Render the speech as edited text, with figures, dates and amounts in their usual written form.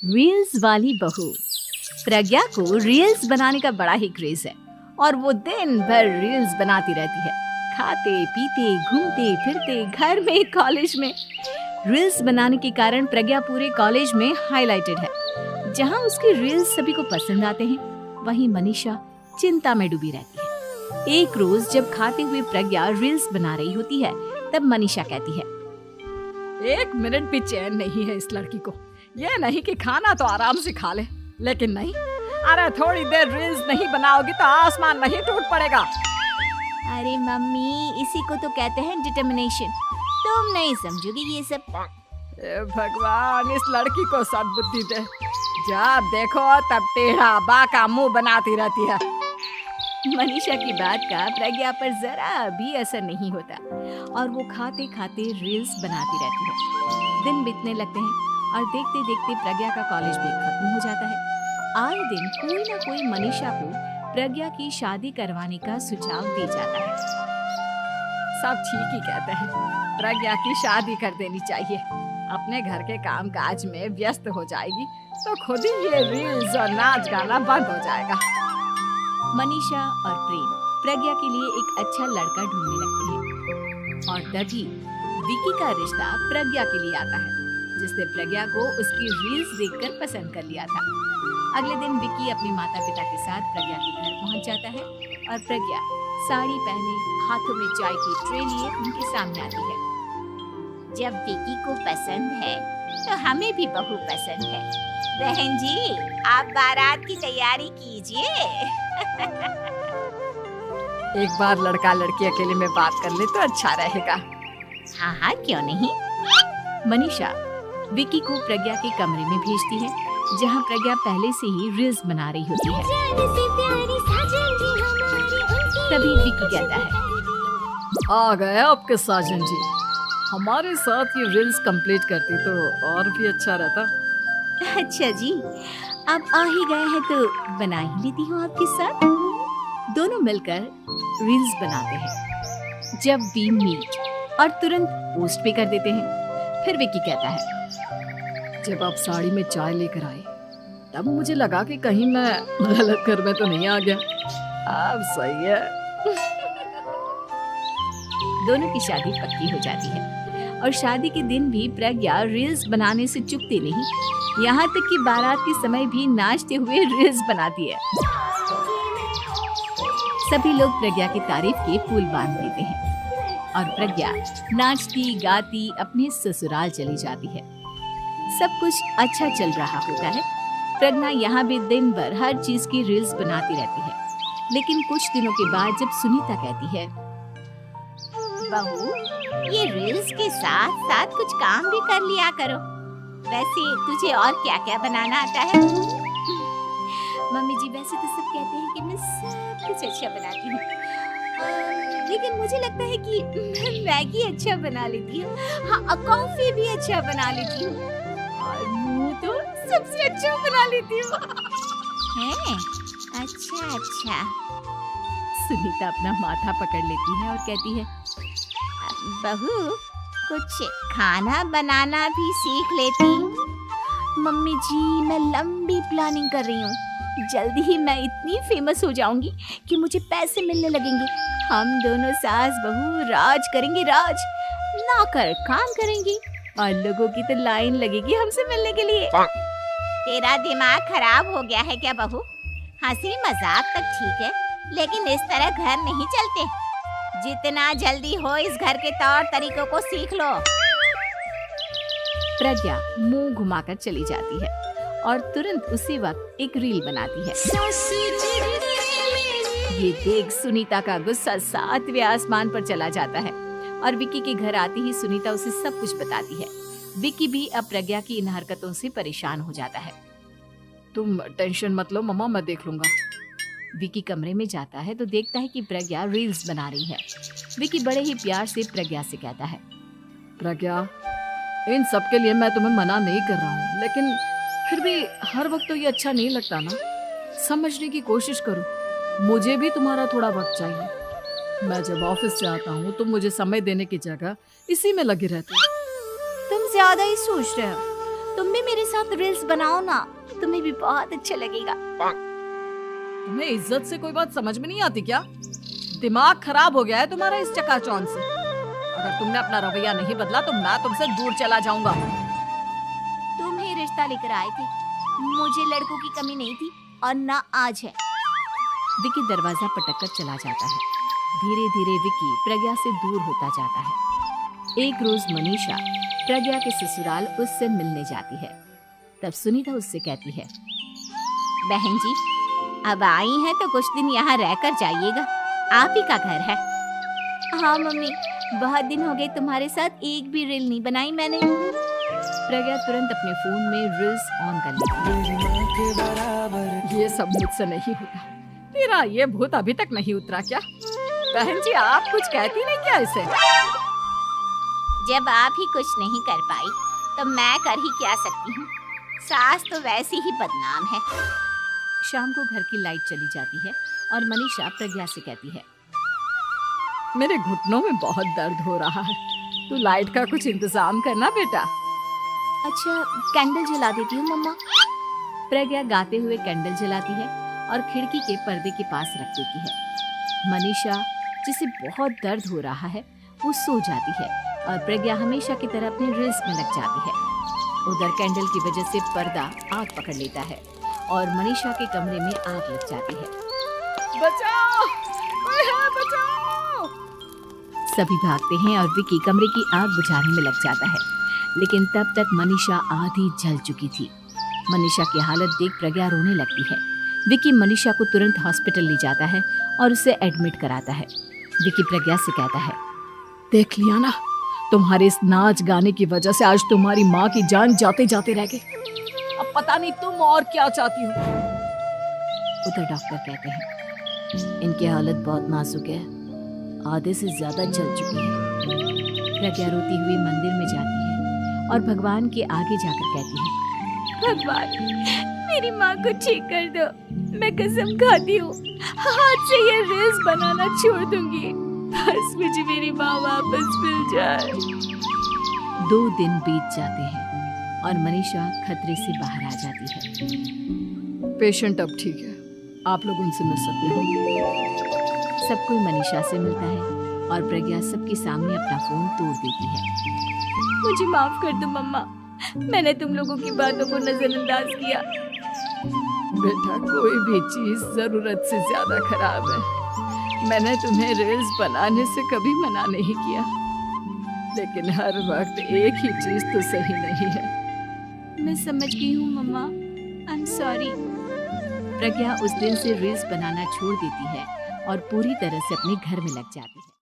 Reels वाली बहू। प्रज्ञा को रील्स बनाने का बड़ा ही क्रेज है और वो दिन भर रील्स बनाती रहती है। खाते पीते घूमते फिरते घर में कॉलेज में रील्स बनाने के कारण प्रज्ञा पूरे कॉलेज में हाईलाइटेड है। जहां उसकी रील्स सभी को पसंद आते हैं, वहीं मनीषा चिंता में डूबी रहती है। एक रोज जब खाते हुए प्रज्ञा रील्स बना रही होती है, तब मनीषा कहती है, एक मिनट भी चैन नहीं है इस लड़की को। ये नहीं कि खाना तो आराम से खा ले, लेकिन नहीं, अरे थोड़ी देर रील्स नहीं बनाओगी तो आसमान नहीं टूट पड़ेगा। अरे मम्मी, इसी को तो कहते हैं डिटर्मिनेशन। तुम नहीं समझोगी ये सब। भगवान, इस लड़की को सद्बुद्धि दे। जब देखो तब टेढ़ा बाका मुंह बनाती रहती है। मनीषा की बात का प्रज्ञा पर जरा भी असर नहीं होता और वो खाते खाते रील्स बनाती रहती है। दिन बीतने लगते हैं और देखते देखते प्रज्ञा का कॉलेज भी खत्म हो जाता है। आए दिन कोई ना कोई मनीषा को प्रज्ञा की शादी करवाने का सुझाव दे जाता है। सब ठीक ही कहते हैं, प्रज्ञा की शादी कर देनी चाहिए। अपने घर के काम काज में व्यस्त हो जाएगी तो खुद ही ये रील्स और नाच गाना बंद हो जाएगा। मनीषा और प्रेम प्रज्ञा के लिए एक अच्छा लड़का ढूंढने लगते हैं और तभी विकी का रिश्ता प्रज्ञा के लिए आता है, जिसने प्रज्ञा को उसकी रील्स देखकर पसंद कर लिया था। अगले दिन विकी अपने माता पिता के साथ प्रज्ञा के घर पहुंच जाता है और प्रज्ञा साड़ी पहने हाथों में चाय की ट्रे लिए उनके सामने आती है। जब विकी को पसंद है तो हमें भी बहू पसंद है। बहन जी, आप बारात की तैयारी कीजिए। एक बार लड़का लड़की अकेले में बात कर ले तो अच्छा रहेगा। हाँ हाँ, क्यों नहीं। मनीषा विकी को प्रज्ञा के कमरे में भेजती है, जहाँ प्रज्ञा पहले से ही रील्स बना रही होती है। तभी विकी कहता है, आ गए आपके साजन जी। हमारे साथ ये रील्स कंप्लीट करती तो और भी अच्छा रहता। अच्छा जी, आप आ ही गए हैं तो बना ही लेती हूँ आपके साथ। दोनों मिलकर रील्स बनाते हैं। जब वी मीट और तुरंत पोस्ट भी कर देते हैं। फिर विकी कहता है, जब आप साड़ी में चाय लेकर आए तब मुझे लगा कि कहीं मैं गलत घर में तो नहीं आ गया। अब सही है। दोनों की शादी पक्की हो जाती है और शादी के दिन भी प्रज्ञा रील्स बनाने से चूकती नहीं। यहाँ तक कि बारात के समय भी नाचते हुए रील्स बनाती है। सभी लोग प्रज्ञा की तारीफ के पुल बांध देते हैं और प्रज्ञा नाचती गाती अपने ससुराल चली जाती है। सब कुछ अच्छा चल रहा होता है। प्रज्ञा यहाँ भी दिन भर हर चीज की रील्स बनाती रहती है। लेकिन कुछ दिनों के बाद जब सुनीता कहती है, बहू, ये रील्स के साथ साथ कुछ काम भी कर लिया करो। वैसे तुझे और क्या क्या बनाना आता है? मम्मी जी, वैसे तो सब कहते हैं कि मैं सब कुछ अच्छा बनाती हूँ, लेकिन मुझे लगता है कि मैं मैगी अच्छा बना लेती हूँ। हाँ, कॉफी भी अच्छा बना लेती हूँ और मुंह तो सबसे अच्छा बना लेती हूँ। हैं? अच्छा। सुनीता अपना माथा पकड़ लेती है और कहती है, बहू, कुछ खाना बनाना भी सीख लेती। मम्मी जी, मैं लंबी प्लानिंग कर रही हूँ। जल्दी ही मैं इतनी फेमस हो जाऊंगी कि मुझे पैसे मिलने लगेंगे। हम दोनों सास बहू राज करेंगे, राज। नौकर काम करेंगी और लोगों की तो लाइन लगेगी हमसे मिलने के लिए। तेरा दिमाग खराब हो गया है क्या बहू? हंसी मजाक तक ठीक है, लेकिन इस तरह घर नहीं चलते। जितना जल्दी हो इस घर के तौर तरीकों को सीख लो। प्रज्ञा मुंह घुमाकर चली जाती है और तुरंत उसी वक्त एक रील बनाती है। ये देख सुनीता का गुस्सा 7वें आसमान पर चला जाता है और विकी के घर आती ही सुनीता उसे सब कुछ बताती है। विकी भी अब प्रज्ञा की इन हरकतों से परेशान हो जाता है। तुम टेंशन मत लो मम्मा, मैं देख लूंगा। विकी कमरे में जाता है तो देखता है कि प्रज्ञा रील्स बना रही है। विकी बड़े ही प्यार से प्रज्ञा से कहता है, प्रज्ञा, इन सब के लिए मैं तुम्हें मना नहीं कर रहा हूँ, लेकिन फिर भी हर वक्त तो ये अच्छा नहीं लगता ना। समझने की कोशिश करो, मुझे भी तुम्हारा थोड़ा वक्त चाहिए। मैं जब ऑफिस से आता हूँ तो मुझे समय देने की जगह इसी में लगे रहते हो। तुम ज्यादा ही सोच रहे हो। तुम भी मेरे साथ रील्स बनाओ ना, तुम्हें भी बहुत अच्छा लगेगा। तुम्हें इज्जत से कोई बात समझ में नहीं आती क्या? दिमाग खराब हो गया है तुम्हारा इस चकाचौंध से। अगर तुमने अपना रवैया नहीं बदला तो मैं तुमसे दूर चला जाऊंगा। तुम ही रिश्ता लेकर आए थे, मुझे लड़कों की कमी नहीं थी और ना आज है। विकी दरवाजा पटक कर चला जाता है। धीरे धीरे विकी प्रज्ञा से दूर होता जाता है। एक रोज मनीषा प्रज्ञा के ससुराल उससे मिलने जाती है। तब सुनीता उससे कहती है, बहन जी, अब आई हैं तो कुछ दिन यहाँ रहकर जाइएगा, आप ही का घर है। हाँ मम्मी, बहुत दिन हो गए तुम्हारे साथ एक भी रील नहीं बनाई मैंने। प्रज्ञा तुरंत अपने फोन में रील्स ऑन कर लेती है। ये सब मुझसे नहीं होगा। तेरा ये भूत अभी तक नहीं उतरा क्या? बहन जी, आप कुछ कहती नहीं क्या इसे? जब आप ही कुछ नहीं कर पाई तो मैं कर ही क्या सकती हूँ। सास तो वैसी ही बदनाम है। शाम को घर की लाइट चली जाती है और मनीषा प्रज्ञा से कहती है, मेरे घुटनों में बहुत दर्द हो रहा है, तू लाइट का कुछ इंतजाम करना बेटा। अच्छा, कैंडल जला देती हूँ मम्मा। प्रज्ञा गाते हुए कैंडल जलाती है और खिड़की के पर्दे के पास रख देती है। मनीषा, जिसे बहुत दर्द हो रहा है, वो सो जाती है और प्रज्ञा हमेशा की तरह अपने रील्स में लग जाती है। उधर कैंडल की वजह से पर्दा आग पकड़ लेता है और मनीषा के कमरे में आग लग जाती है। बचाओ! कोई है, बचाओ! सभी भागते हैं और विकी कमरे की आग बुझाने में लग जाता है, लेकिन तब तक मनीषा आधी जल चुकी थी। मनीषा की हालत देख प्रज्ञा रोने लगती है। विकी मनीषा को तुरंत हॉस्पिटल ले जाता है और उसे एडमिट कराता है। विकी प्रज्ञा से कहता है, देख लिया ना, तुम्हारे इस नाच गाने की वजह से आज तुम्हारी माँ की जान जाते जाते रह गई। अब पता नहीं तुम और क्या चाहती हो। उधर डॉक्टर कहते हैं, इनकी हालत बहुत नाजुक है, आधे से ज्यादा जल चुकी है। प्रज्ञा रोती हुई मंदिर में जाती है और भगवान के आगे जाकर कहती है, भगवान, मेरी माँ को ठीक कर दो। मैं कसम खाती हूँ, हाथ से ये रील्स बनाना छोड़ दूंगी, बस मुझे मेरी माँ वापस मिल जाए। 2 दिन बीत जाते हैं और मनीषा खतरे से बाहर आ जाती है। पेशेंट अब ठीक है, आप लोग उनसे मिल सकते हो। सब कोई मनीषा से मिलता है और प्रज्ञा सबके सामने अपना फोन तोड़ देती है। मुझे माफ कर दो मम्मा, मैंने तुम लोगों की बातों को नजरअंदाज किया। बेटा, कोई भी चीज जरूरत से ज्यादा खराब है। मैंने तुम्हें रील्स बनाने से कभी मना नहीं किया, लेकिन हर वक्त एक ही चीज तो सही नहीं है। मैं समझ गई हूँ मम्मा, आई एम सॉरी। प्रज्ञा उस दिन से रील्स बनाना छोड़ देती है और पूरी तरह से अपने घर में लग जाती है।